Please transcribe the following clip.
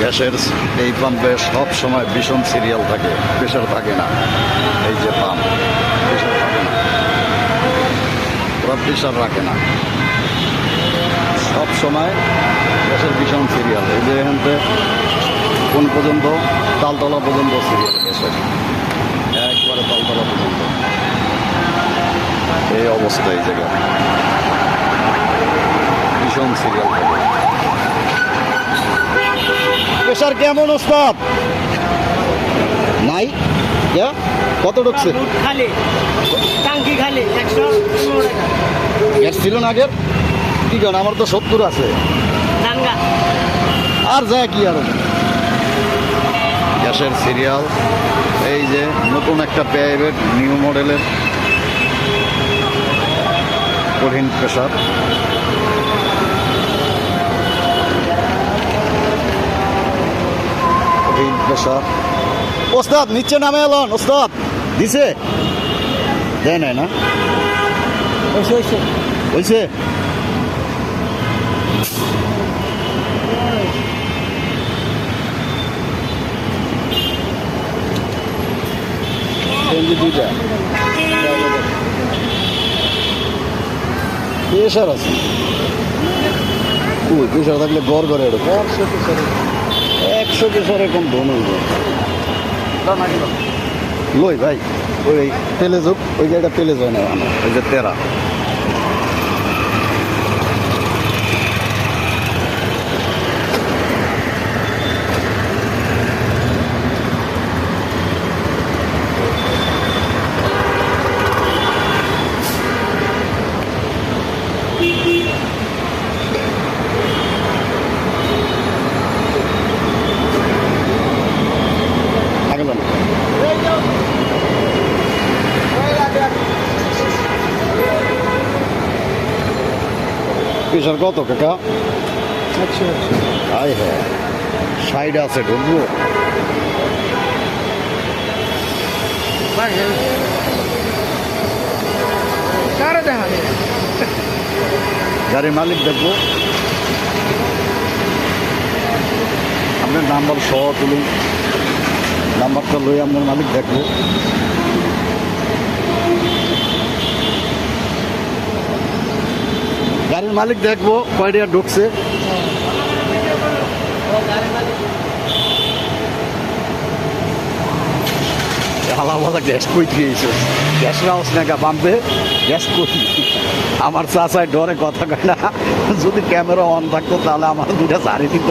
গ্যাসের এই পাম্পে সব সময় ভীষণ সিরিয়াল থাকে, প্রেশার থাকে না। এই যে পাম্প, প্রেশার থাকে না, ওরা প্রেশার রাখে না, সব সময় গ্যাসের ভীষণ সিরিয়াল। এই যে এখান থেকে কোন পর্যন্ত, তালতলা পর্যন্ত সিরিয়াল গ্যাসের, একবারে তালতলা পর্যন্ত এই অবস্থা। এই জায়গায় ভীষণ সিরিয়াল থাকে। প্রেশার কেমন ওস্তাদ? নাই কত ঢুকছে? গ্যাস ছিল না আগের? কি কারণ আমার তো 70 আছে, আর যায় কি আর গ্যাসের সিরিয়াল। এই যে নতুন একটা প্রাইভেট নিউ মডেলের কঠিন প্রেশার। কঠিন প্রেশার। ওস্তাদ নিচে নামে এলন, ওস্তাদ দিছে? দেয় নাই না? হয়েছে? দুইটা প্রেশার আছে, ওই প্রেশার থাকলে গড় করে এরকম 100 প্রেশার এরকম ধন হইব। লই ভাই ওই পেলে যোগ, ওই জায়গাটা পেলে যায় না, ওই যে তেরা। প্রেশার কত কাকা? আয় হ্যাঁ, সাইড আছে, ঢুকবো? গাড়ির মালিক দেখবো, আপনার নাম্বার সহ তুলুন, নাম্বারটা লই আপনার মালিক দেখবো। গাড়ির মালিক দেখবো কয়টা ঢুকছে। হালামালা গ্যাস কই দিয়েছে, গ্যাস হাউস নাকা পাম্পে গ্যাস কই। আমার চাচায় ডরে কথা কয় না, যদি ক্যামেরা অন থাকতো তাহলে আমার দুটা সারি দিত।